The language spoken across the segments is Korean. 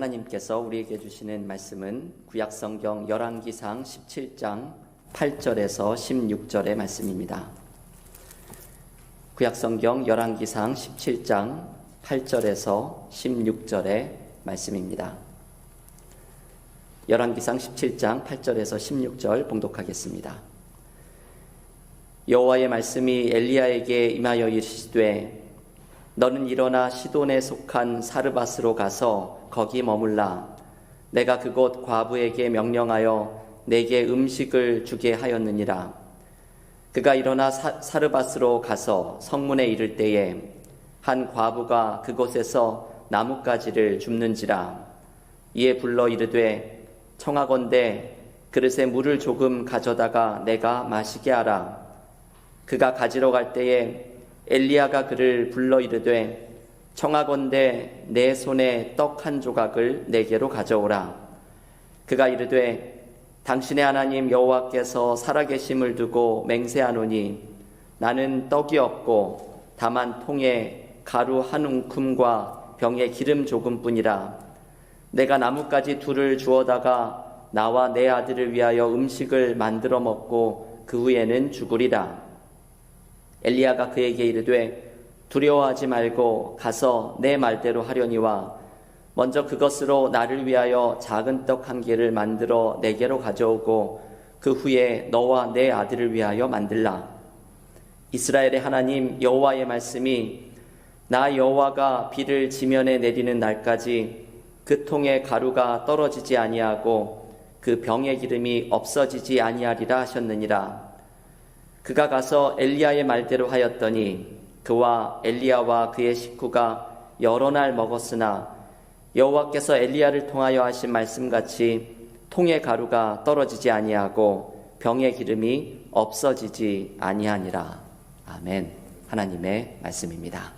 하나님께서 우리에게 주시는 말씀은 구약성경 열왕기상 17장 8절에서 16절의 말씀입니다. 구약성경 열왕기상 17장 8절에서 16절의 말씀입니다. 열왕기상 17장 8절에서 16절 봉독하겠습니다. 여호와의 말씀이 엘리야에게 임하여 이르시되 너는 일어나 시돈에 속한 사르밧으로 가서 거기 머물라. 내가 그곳 과부에게 명령하여 내게 음식을 주게 하였느니라. 그가 일어나 사르밧으로 가서 성문에 이를 때에 한 과부가 그곳에서 나뭇가지를 줍는지라. 이에 불러 이르되 청하건대 그릇에 물을 조금 가져다가 내가 마시게 하라. 그가 가지러 갈 때에 엘리야가 그를 불러 이르되 청하건대 내 손에 떡 한 조각을 내게로 가져오라. 그가 이르되 당신의 하나님 여호와께서 살아계심을 두고 맹세하노니 나는 떡이 없고 다만 통에 가루 한 움큼과 병에 기름 조금뿐이라. 내가 나뭇가지 둘을 주워다가 나와 내 아들을 위하여 음식을 만들어 먹고 그 후에는 죽으리라. 엘리야가 그에게 이르되 두려워하지 말고 가서 내 말대로 하려니와 먼저 그것으로 나를 위하여 작은 떡 한 개를 만들어 내게로 가져오고 그 후에 너와 내 아들을 위하여 만들라. 이스라엘의 하나님 여호와의 말씀이 나 여호와가 비를 지면에 내리는 날까지 그 통에 가루가 떨어지지 아니하고 그 병의 기름이 없어지지 아니하리라 하셨느니라. 그가 가서 엘리야의 말대로 하였더니 그와 엘리야와 그의 식구가 여러 날 먹었으나 여호와께서 엘리야를 통하여 하신 말씀같이 통의 가루가 떨어지지 아니하고 병의 기름이 없어지지 아니하니라. 아멘. 하나님의 말씀입니다.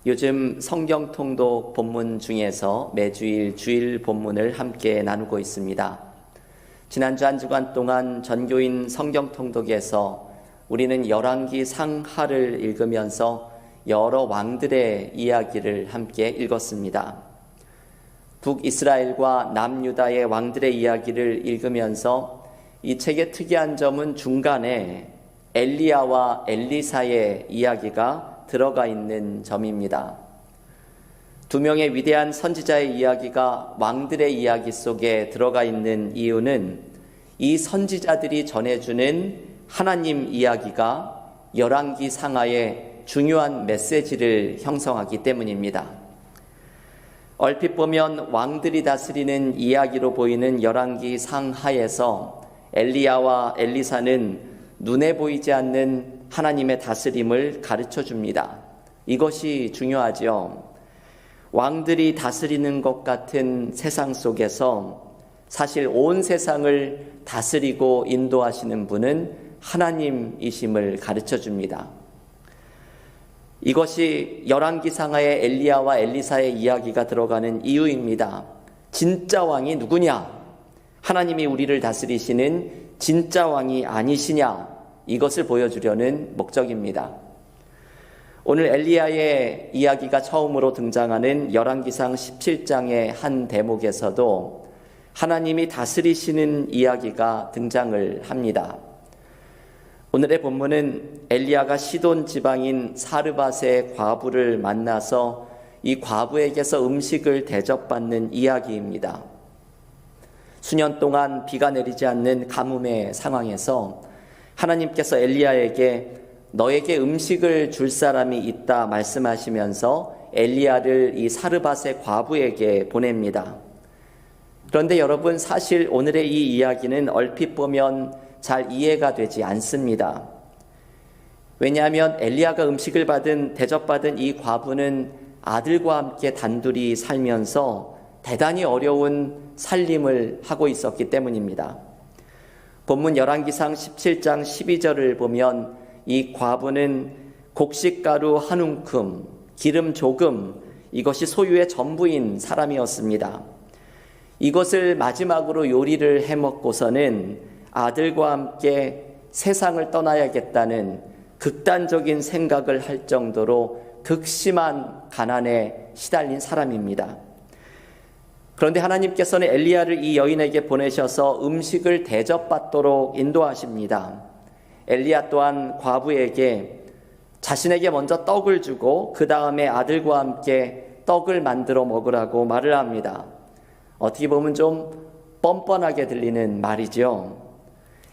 요즘 성경 통독 본문 중에서 매주일 주일 본문을 함께 나누고 있습니다. 지난주 한 주간 동안 전교인 성경 통독에서 우리는 열왕기 상하를 읽으면서 여러 왕들의 이야기를 함께 읽었습니다. 북이스라엘과 남유다의 왕들의 이야기를 읽으면서 이 책의 특이한 점은 중간에 엘리야와 엘리사의 이야기가 들어가 있는 점입니다. 두 명의 위대한 선지자의 이야기가 왕들의 이야기 속에 들어가 있는 이유는 이 선지자들이 전해주는 하나님 이야기가 열왕기 상하의 중요한 메시지를 형성하기 때문입니다. 얼핏 보면 왕들이 다스리는 이야기로 보이는 열왕기 상하에서 엘리야와 엘리사는 눈에 보이지 않는 하나님의 다스림을 가르쳐 줍니다. 이것이 중요하죠. 왕들이 다스리는 것 같은 세상 속에서 사실 온 세상을 다스리고 인도하시는 분은 하나님이심을 가르쳐 줍니다. 이것이 열왕기 상하의 엘리야와 엘리사의 이야기가 들어가는 이유입니다. 진짜 왕이 누구냐? 하나님이 우리를 다스리시는 진짜 왕이 아니시냐? 이것을 보여주려는 목적입니다. 오늘 엘리야의 이야기가 처음으로 등장하는 열왕기상 17장의 한 대목에서도 하나님이 다스리시는 이야기가 등장을 합니다. 오늘의 본문은 엘리야가 시돈 지방인 사르밧의 과부를 만나서 이 과부에게서 음식을 대접받는 이야기입니다. 수년 동안 비가 내리지 않는 가뭄의 상황에서 하나님께서 엘리야에게 너에게 음식을 줄 사람이 있다 말씀하시면서 엘리야를 이 사르밧의 과부에게 보냅니다. 그런데 여러분, 사실 오늘의 이 이야기는 얼핏 보면 잘 이해가 되지 않습니다. 왜냐하면 엘리야가 음식을 대접받은 이 과부는 아들과 함께 단둘이 살면서 대단히 어려운 살림을 하고 있었기 때문입니다. 본문 열왕기상 17장 12절을 보면 이 과부는 곡식가루 한 움큼, 기름 조금, 이것이 소유의 전부인 사람이었습니다. 이것을 마지막으로 요리를 해먹고서는 아들과 함께 세상을 떠나야겠다는 극단적인 생각을 할 정도로 극심한 가난에 시달린 사람입니다. 그런데 하나님께서는 엘리야를 이 여인에게 보내셔서 음식을 대접받도록 인도하십니다. 엘리야 또한 과부에게 자신에게 먼저 떡을 주고 그 다음에 아들과 함께 떡을 만들어 먹으라고 말을 합니다. 어떻게 보면 좀 뻔뻔하게 들리는 말이죠.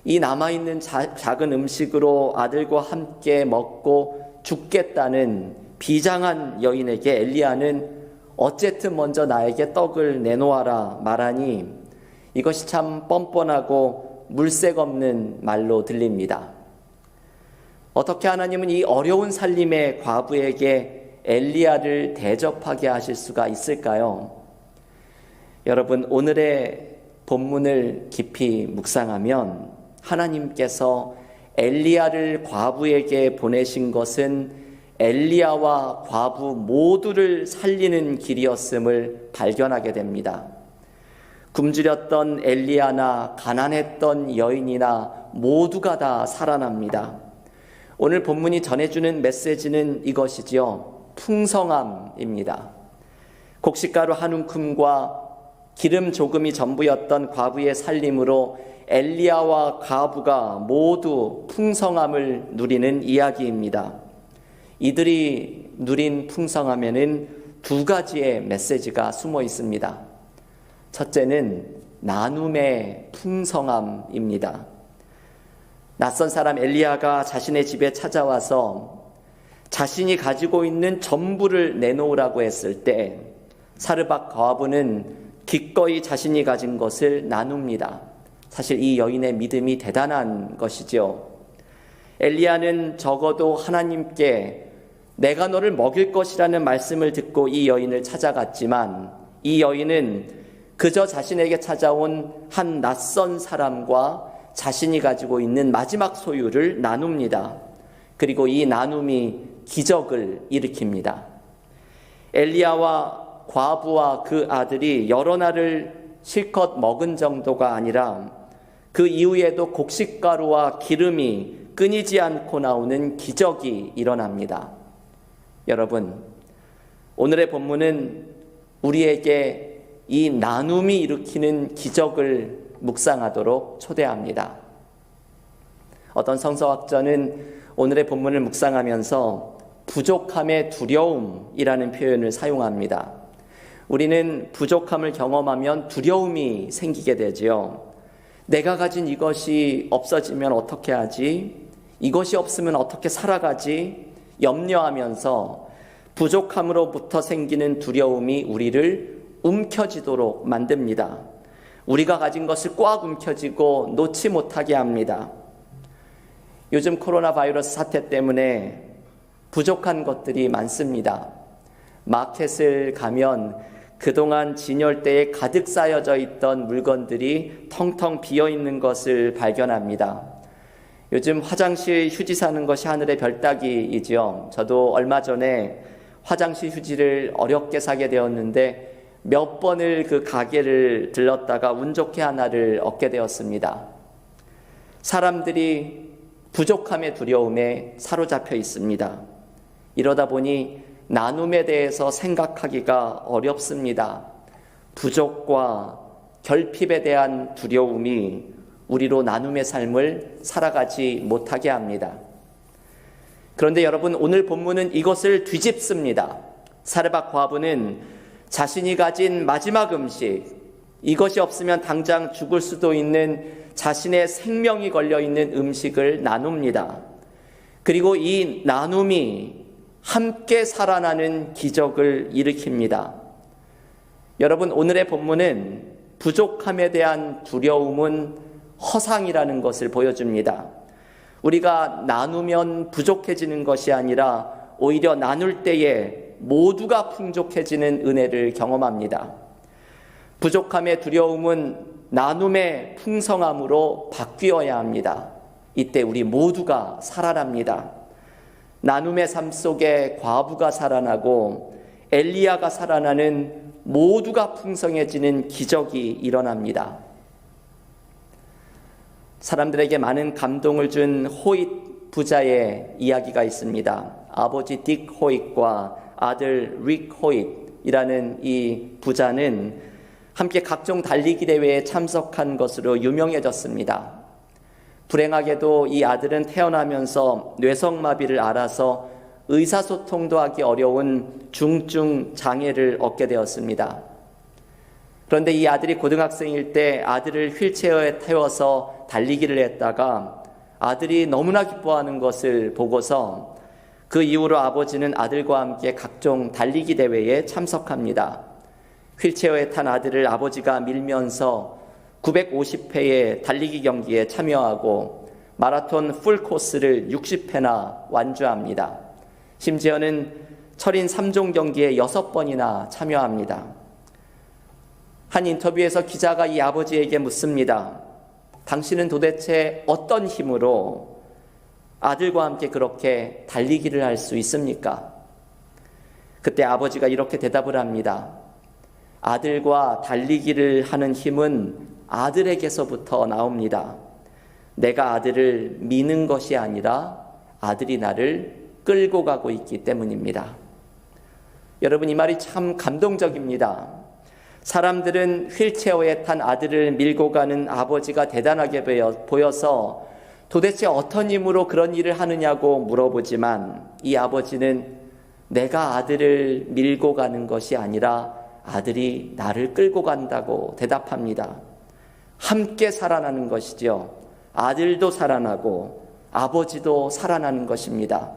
이 남아있는 작은 음식으로 아들과 함께 먹고 죽겠다는 비장한 여인에게 엘리야는 어쨌든 먼저 나에게 떡을 내놓아라 말하니 이것이 참 뻔뻔하고 물색 없는 말로 들립니다. 어떻게 하나님은 이 어려운 살림의 과부에게 엘리야를 대접하게 하실 수가 있을까요? 여러분, 오늘의 본문을 깊이 묵상하면 하나님께서 엘리야를 과부에게 보내신 것은 엘리야와 과부 모두를 살리는 길이었음을 발견하게 됩니다. 굶주렸던 엘리야나 가난했던 여인이나 모두가 다 살아납니다. 오늘 본문이 전해주는 메시지는 이것이지요. 풍성함입니다. 곡식가루 한 움큼과 기름 조금이 전부였던 과부의 살림으로 엘리야와 과부가 모두 풍성함을 누리는 이야기입니다. 이들이 누린 풍성함에는 두 가지의 메시지가 숨어 있습니다. 첫째는 나눔의 풍성함입니다. 낯선 사람 엘리야가 자신의 집에 찾아와서 자신이 가지고 있는 전부를 내놓으라고 했을 때 사르밧 과부는 기꺼이 자신이 가진 것을 나눕니다. 사실 이 여인의 믿음이 대단한 것이죠. 엘리야는 적어도 하나님께 내가 너를 먹일 것이라는 말씀을 듣고 이 여인을 찾아갔지만 이 여인은 그저 자신에게 찾아온 한 낯선 사람과 자신이 가지고 있는 마지막 소유를 나눕니다. 그리고 이 나눔이 기적을 일으킵니다. 엘리야와 과부와 그 아들이 여러 날을 실컷 먹은 정도가 아니라 그 이후에도 곡식가루와 기름이 끊이지 않고 나오는 기적이 일어납니다. 여러분, 오늘의 본문은 우리에게 이 나눔이 일으키는 기적을 묵상하도록 초대합니다. 어떤 성서학자는 오늘의 본문을 묵상하면서 부족함의 두려움이라는 표현을 사용합니다. 우리는 부족함을 경험하면 두려움이 생기게 되지요. 내가 가진 이것이 없어지면 어떻게 하지? 이것이 없으면 어떻게 살아가지? 염려하면서 부족함으로부터 생기는 두려움이 우리를 움켜쥐도록 만듭니다. 우리가 가진 것을 꽉 움켜쥐고 놓지 못하게 합니다. 요즘 코로나 바이러스 사태 때문에 부족한 것들이 많습니다. 마켓을 가면 그동안 진열대에 가득 쌓여져 있던 물건들이 텅텅 비어있는 것을 발견합니다. 요즘 화장실 휴지 사는 것이 하늘의 별 따기이지요. 저도 얼마 전에 화장실 휴지를 어렵게 사게 되었는데 몇 번을 그 가게를 들렀다가 운 좋게 하나를 얻게 되었습니다. 사람들이 부족함의 두려움에 사로잡혀 있습니다. 이러다 보니 나눔에 대해서 생각하기가 어렵습니다. 부족과 결핍에 대한 두려움이 우리로 나눔의 삶을 살아가지 못하게 합니다. 그런데 여러분, 오늘 본문은 이것을 뒤집습니다. 사르밧 과부는 자신이 가진 마지막 음식, 이것이 없으면 당장 죽을 수도 있는 자신의 생명이 걸려있는 음식을 나눕니다. 그리고 이 나눔이 함께 살아나는 기적을 일으킵니다. 여러분, 오늘의 본문은 부족함에 대한 두려움은 허상이라는 것을 보여줍니다. 우리가 나누면 부족해지는 것이 아니라 오히려 나눌 때에 모두가 풍족해지는 은혜를 경험합니다. 부족함의 두려움은 나눔의 풍성함으로 바뀌어야 합니다. 이때 우리 모두가 살아납니다. 나눔의 삶 속에 과부가 살아나고 엘리야가 살아나는 모두가 풍성해지는 기적이 일어납니다. 사람들에게 많은 감동을 준 호잇 부자의 이야기가 있습니다. 아버지 딕 호잇과 아들 릭 호잇이라는 이 부자는 함께 각종 달리기 대회에 참석한 것으로 유명해졌습니다. 불행하게도 이 아들은 태어나면서 뇌성마비를 앓아서 의사소통도 하기 어려운 중증 장애를 얻게 되었습니다. 그런데 이 아들이 고등학생일 때 아들을 휠체어에 태워서 달리기를 했다가 아들이 너무나 기뻐하는 것을 보고서 그 이후로 아버지는 아들과 함께 각종 달리기 대회에 참석합니다. 휠체어에 탄 아들을 아버지가 밀면서 950회의 달리기 경기에 참여하고 마라톤 풀코스를 60회나 완주합니다. 심지어는 철인 3종 경기에 6번이나 참여합니다. 한 인터뷰에서 기자가 이 아버지에게 묻습니다. 당신은 도대체 어떤 힘으로 아들과 함께 그렇게 달리기를 할 수 있습니까? 그때 아버지가 이렇게 대답을 합니다. 아들과 달리기를 하는 힘은 아들에게서부터 나옵니다. 내가 아들을 미는 것이 아니라 아들이 나를 끌고 가고 있기 때문입니다. 여러분, 이 말이 참 감동적입니다. 사람들은 휠체어에 탄 아들을 밀고 가는 아버지가 대단하게 보여서 도대체 어떤 힘으로 그런 일을 하느냐고 물어보지만 이 아버지는 내가 아들을 밀고 가는 것이 아니라 아들이 나를 끌고 간다고 대답합니다. 함께 살아나는 것이죠. 아들도 살아나고 아버지도 살아나는 것입니다.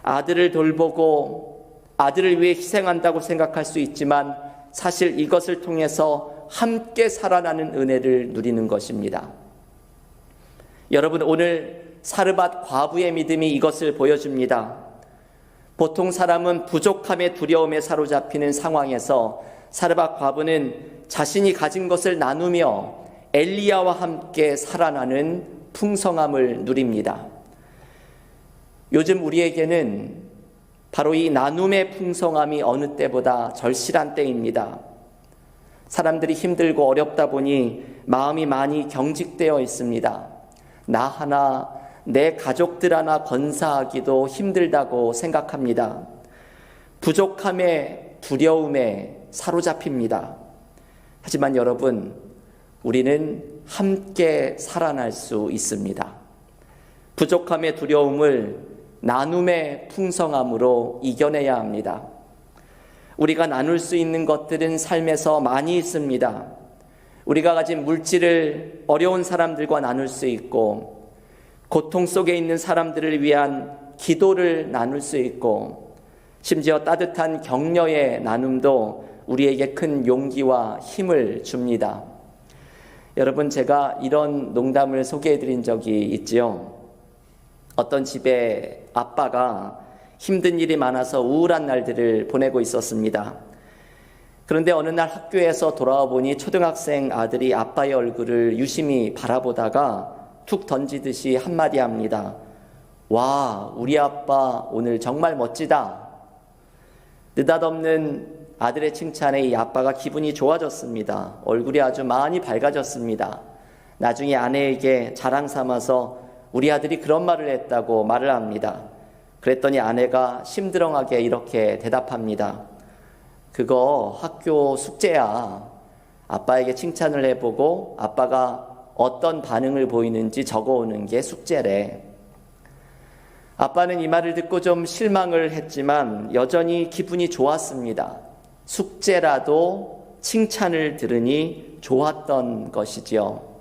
아들을 돌보고 아들을 위해 희생한다고 생각할 수 있지만 사실 이것을 통해서 함께 살아나는 은혜를 누리는 것입니다. 여러분, 오늘 사르밧 과부의 믿음이 이것을 보여줍니다. 보통 사람은 부족함의 두려움에 사로잡히는 상황에서 사르밧 과부는 자신이 가진 것을 나누며 엘리야와 함께 살아나는 풍성함을 누립니다. 요즘 우리에게는 바로 이 나눔의 풍성함이 어느 때보다 절실한 때입니다. 사람들이 힘들고 어렵다 보니 마음이 많이 경직되어 있습니다. 나 하나, 내 가족들 하나 건사하기도 힘들다고 생각합니다. 부족함의 두려움에 사로잡힙니다. 하지만 여러분, 우리는 함께 살아날 수 있습니다. 부족함의 두려움을 나눔의 풍성함으로 이겨내야 합니다. 우리가 나눌 수 있는 것들은 삶에서 많이 있습니다. 우리가 가진 물질을 어려운 사람들과 나눌 수 있고, 고통 속에 있는 사람들을 위한 기도를 나눌 수 있고, 심지어 따뜻한 격려의 나눔도 우리에게 큰 용기와 힘을 줍니다. 여러분, 제가 이런 농담을 소개해 드린 적이 있지요. 어떤 집에 아빠가 힘든 일이 많아서 우울한 날들을 보내고 있었습니다. 그런데 어느 날 학교에서 돌아와 보니 초등학생 아들이 아빠의 얼굴을 유심히 바라보다가 툭 던지듯이 한마디 합니다. 와, 우리 아빠 오늘 정말 멋지다. 느닷없는 아들의 칭찬에 이 아빠가 기분이 좋아졌습니다. 얼굴이 아주 많이 밝아졌습니다. 나중에 아내에게 자랑 삼아서 우리 아들이 그런 말을 했다고 말을 합니다. 그랬더니 아내가 심드렁하게 이렇게 대답합니다. 그거 학교 숙제야. 아빠에게 칭찬을 해보고 아빠가 어떤 반응을 보이는지 적어오는 게 숙제래. 아빠는 이 말을 듣고 좀 실망을 했지만 여전히 기분이 좋았습니다. 숙제라도 칭찬을 들으니 좋았던 것이지요.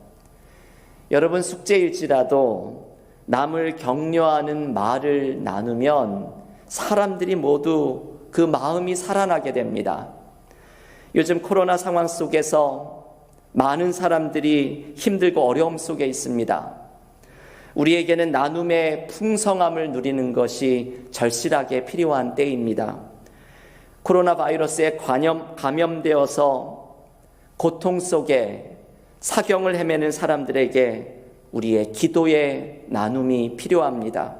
여러분, 숙제일지라도 남을 격려하는 말을 나누면 사람들이 모두 그 마음이 살아나게 됩니다. 요즘 코로나 상황 속에서 많은 사람들이 힘들고 어려움 속에 있습니다. 우리에게는 나눔의 풍성함을 누리는 것이 절실하게 필요한 때입니다. 코로나 바이러스에 감염되어서 고통 속에 사경을 헤매는 사람들에게 우리의 기도의 나눔이 필요합니다.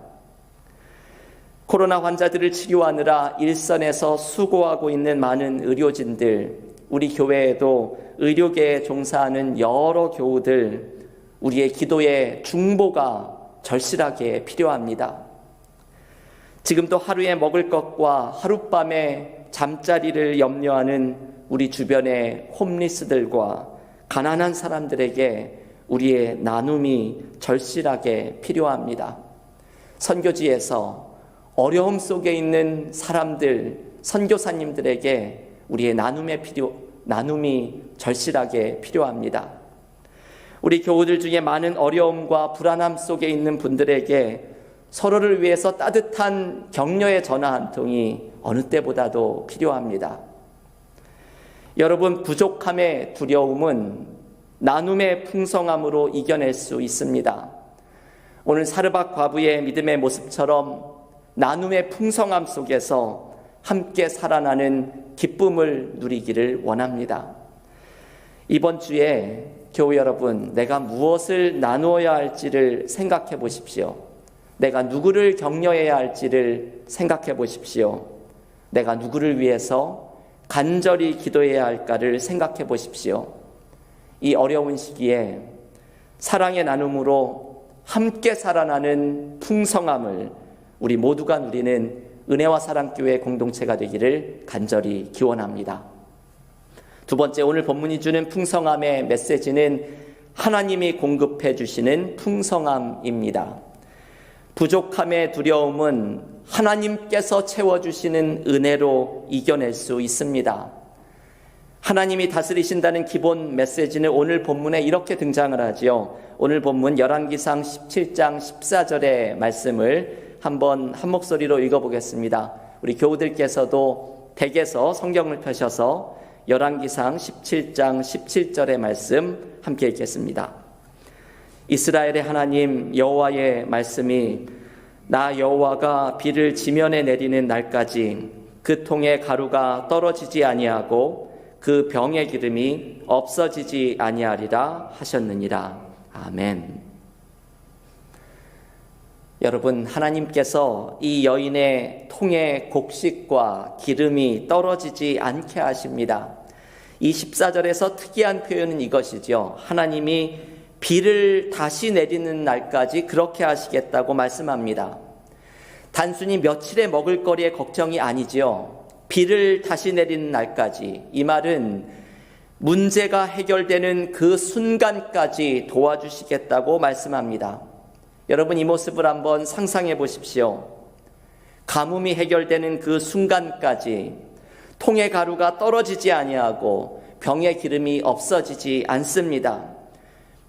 코로나 환자들을 치료하느라 일선에서 수고하고 있는 많은 의료진들, 우리 교회에도 의료계에 종사하는 여러 교우들, 우리의 기도의 중보가 절실하게 필요합니다. 지금도 하루에 먹을 것과 하룻밤에 잠자리를 염려하는 우리 주변의 홈리스들과 가난한 사람들에게 우리의 나눔이 절실하게 필요합니다. 선교지에서 어려움 속에 있는 사람들, 선교사님들에게 우리의 나눔이 절실하게 필요합니다. 우리 교우들 중에 많은 어려움과 불안함 속에 있는 분들에게 서로를 위해서 따뜻한 격려의 전화 한 통이 어느 때보다도 필요합니다. 여러분, 부족함의 두려움은 나눔의 풍성함으로 이겨낼 수 있습니다. 오늘 사르밧 과부의 믿음의 모습처럼 나눔의 풍성함 속에서 함께 살아나는 기쁨을 누리기를 원합니다. 이번 주에 교우 여러분, 내가 무엇을 나누어야 할지를 생각해 보십시오. 내가 누구를 격려해야 할지를 생각해 보십시오. 내가 누구를 위해서 간절히 기도해야 할까를 생각해 보십시오. 이 어려운 시기에 사랑의 나눔으로 함께 살아나는 풍성함을 우리 모두가 누리는 은혜와 사랑교회 공동체가 되기를 간절히 기원합니다. 두 번째, 오늘 본문이 주는 풍성함의 메시지는 하나님이 공급해 주시는 풍성함입니다. 부족함의 두려움은 하나님께서 채워주시는 은혜로 이겨낼 수 있습니다. 하나님이 다스리신다는 기본 메시지는 오늘 본문에 이렇게 등장을 하지요. 오늘 본문 열왕기상 17장 14절의 말씀을 한번 한 목소리로 읽어보겠습니다. 우리 교우들께서도 댁에서 성경을 펴셔서 열왕기상 17장 17절의 말씀 함께 읽겠습니다. 이스라엘의 하나님 여호와의 말씀이 나 여호와가 비를 지면에 내리는 날까지 그 통에 가루가 떨어지지 아니하고 그 병의 기름이 없어지지 아니하리라 하셨느니라. 아멘. 여러분, 하나님께서 이 여인의 통에 곡식과 기름이 떨어지지 않게 하십니다. 이 14절에서 특이한 표현은 이것이죠. 하나님이 비를 다시 내리는 날까지 그렇게 하시겠다고 말씀합니다. 단순히 며칠의 먹을거리의 걱정이 아니죠. 비를 다시 내리는 날까지. 이 말은 문제가 해결되는 그 순간까지 도와주시겠다고 말씀합니다. 여러분, 이 모습을 한번 상상해 보십시오. 가뭄이 해결되는 그 순간까지 통의 가루가 떨어지지 아니하고 병의 기름이 없어지지 않습니다.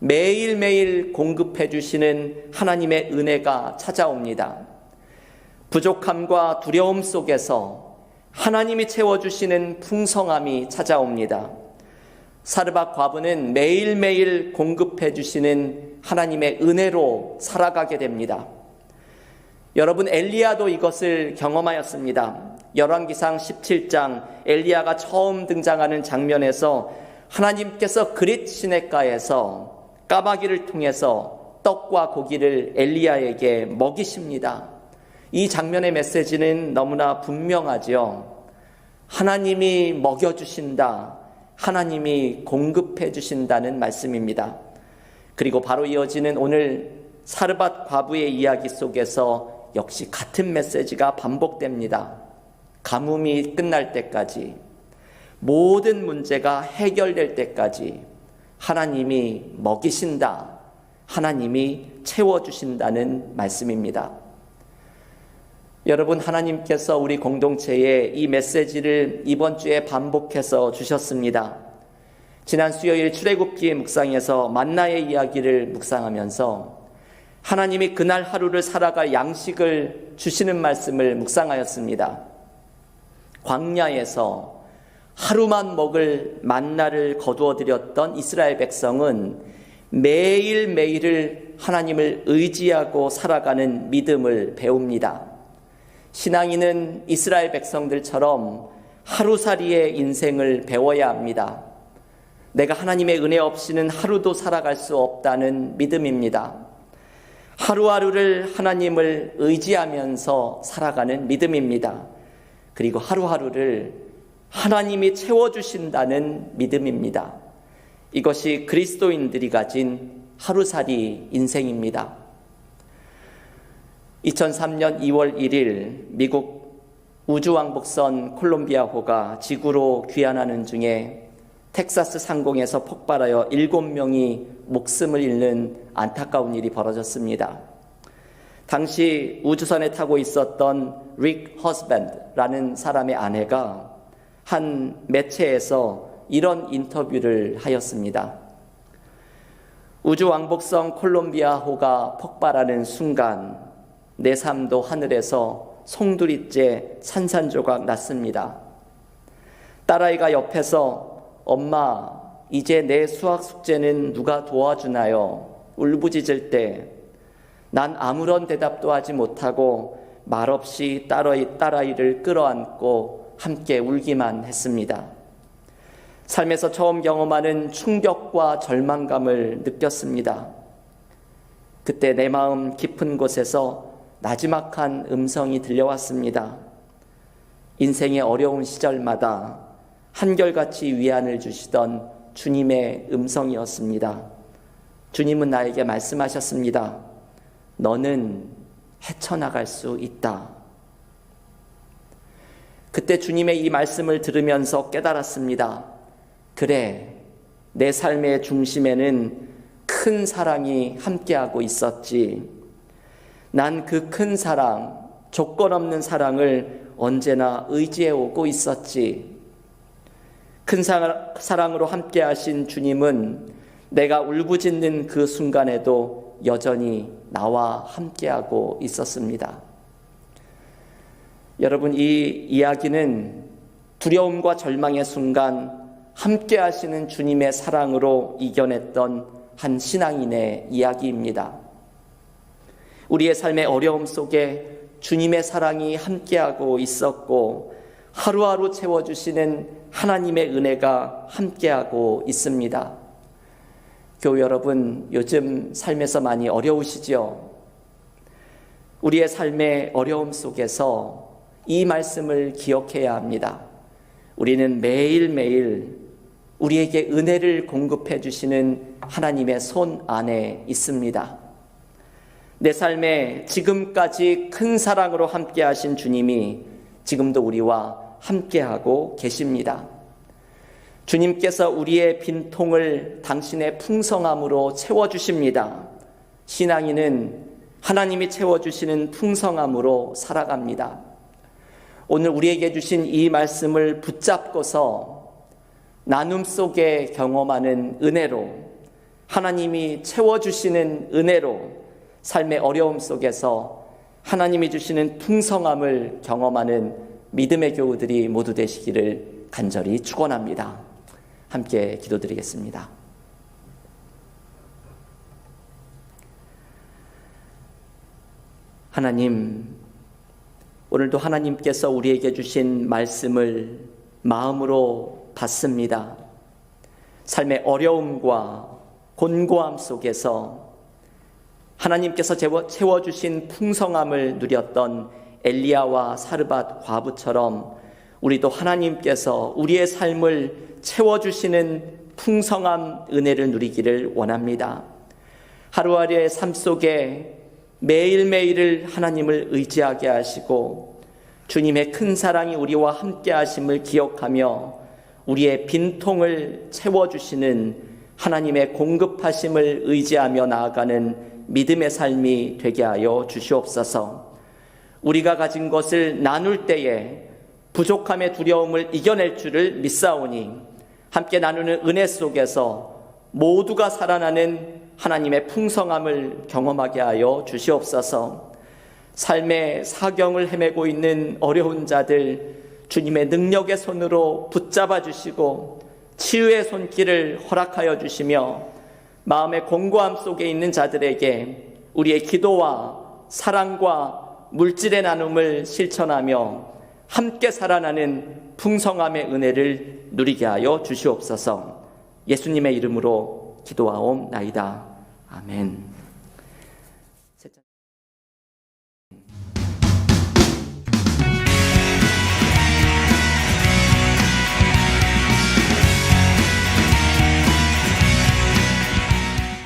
매일매일 공급해 주시는 하나님의 은혜가 찾아옵니다. 부족함과 두려움 속에서 하나님이 채워주시는 풍성함이 찾아옵니다. 사르밧 과부는 매일매일 공급해 주시는 하나님의 은혜로 살아가게 됩니다. 여러분, 엘리야도 이것을 경험하였습니다. 열왕기상 17장 엘리야가 처음 등장하는 장면에서 하나님께서 그릿 시냇가에서 까마귀를 통해서 떡과 고기를 엘리야에게 먹이십니다. 이 장면의 메시지는 너무나 분명하지요. 하나님이 먹여주신다. 하나님이 공급해 주신다는 말씀입니다. 그리고 바로 이어지는 오늘 사르밧 과부의 이야기 속에서 역시 같은 메시지가 반복됩니다. 가뭄이 끝날 때까지, 모든 문제가 해결될 때까지 하나님이 먹이신다. 하나님이 채워주신다는 말씀입니다. 여러분, 하나님께서 우리 공동체에 이 메시지를 이번 주에 반복해서 주셨습니다. 지난 수요일 출애굽기 묵상에서 만나의 이야기를 묵상하면서 하나님이 그날 하루를 살아갈 양식을 주시는 말씀을 묵상하였습니다. 광야에서 하루만 먹을 만나를 거두어 드렸던 이스라엘 백성은 매일매일을 하나님을 의지하고 살아가는 믿음을 배웁니다. 신앙인은 이스라엘 백성들처럼 하루살이의 인생을 배워야 합니다. 내가 하나님의 은혜 없이는 하루도 살아갈 수 없다는 믿음입니다. 하루하루를 하나님을 의지하면서 살아가는 믿음입니다. 그리고 하루하루를 하나님이 채워주신다는 믿음입니다. 이것이 그리스도인들이 가진 하루살이 인생입니다. 2003년 2월 1일 미국 우주왕복선 콜롬비아호가 지구로 귀환하는 중에 텍사스 상공에서 폭발하여 7명이 목숨을 잃는 안타까운 일이 벌어졌습니다. 당시 우주선에 타고 있었던 릭 허스밴드라는 사람의 아내가 한 매체에서 이런 인터뷰를 하였습니다. 우주왕복선 콜롬비아호가 폭발하는 순간 내 삶도 하늘에서 송두리째 산산조각 났습니다. 딸아이가 옆에서 엄마, 이제 내 수학 숙제는 누가 도와주나요? 울부짖을 때 난 아무런 대답도 하지 못하고 말없이 딸아이를 끌어안고 함께 울기만 했습니다. 삶에서 처음 경험하는 충격과 절망감을 느꼈습니다. 그때 내 마음 깊은 곳에서 나지막한 음성이 들려왔습니다. 인생의 어려운 시절마다 한결같이 위안을 주시던 주님의 음성이었습니다. 주님은 나에게 말씀하셨습니다. 너는 헤쳐나갈 수 있다. 그때 주님의 이 말씀을 들으면서 깨달았습니다. 그래, 내 삶의 중심에는 큰 사랑이 함께하고 있었지. 난 그 큰 사랑, 조건 없는 사랑을 언제나 의지해 오고 있었지. 큰 사랑으로 함께하신 주님은 내가 울부짖는 그 순간에도 여전히 나와 함께하고 있었습니다. 여러분, 이 이야기는 두려움과 절망의 순간 함께하시는 주님의 사랑으로 이겨냈던 한 신앙인의 이야기입니다. 우리의 삶의 어려움 속에 주님의 사랑이 함께하고 있었고 하루하루 채워주시는 하나님의 은혜가 함께하고 있습니다. 교우 여러분, 요즘 삶에서 많이 어려우시죠? 우리의 삶의 어려움 속에서 이 말씀을 기억해야 합니다. 우리는 매일매일 우리에게 은혜를 공급해 주시는 하나님의 손 안에 있습니다. 내 삶에 지금까지 큰 사랑으로 함께 하신 주님이 지금도 우리와 함께하고 계십니다. 주님께서 우리의 빈통을 당신의 풍성함으로 채워주십니다. 신앙인은 하나님이 채워주시는 풍성함으로 살아갑니다. 오늘 우리에게 주신 이 말씀을 붙잡고서 나눔 속에 경험하는 은혜로, 하나님이 채워주시는 은혜로 삶의 어려움 속에서 하나님이 주시는 풍성함을 경험하는 믿음의 교우들이 모두 되시기를 간절히 축원합니다. 함께 기도드리겠습니다. 하나님, 오늘도 하나님께서 우리에게 주신 말씀을 마음으로 받습니다. 삶의 어려움과 곤고함 속에서 하나님께서 채워주신 풍성함을 누렸던 엘리야와 사르밧 과부처럼 우리도 하나님께서 우리의 삶을 채워주시는 풍성한 은혜를 누리기를 원합니다. 하루하루의 삶 속에 매일매일을 하나님을 의지하게 하시고 주님의 큰 사랑이 우리와 함께 하심을 기억하며 우리의 빈통을 채워주시는 하나님의 공급하심을 의지하며 나아가는 믿음의 삶이 되게 하여 주시옵소서. 우리가 가진 것을 나눌 때에 부족함의 두려움을 이겨낼 줄을 믿사오니 함께 나누는 은혜 속에서 모두가 살아나는 하나님의 풍성함을 경험하게 하여 주시옵소서. 삶의 사경을 헤매고 있는 어려운 자들 주님의 능력의 손으로 붙잡아 주시고 치유의 손길을 허락하여 주시며 마음의 공고함 속에 있는 자들에게 우리의 기도와 사랑과 물질의 나눔을 실천하며 함께 살아나는 풍성함의 은혜를 누리게 하여 주시옵소서. 예수님의 이름으로 기도하옵나이다. 아멘.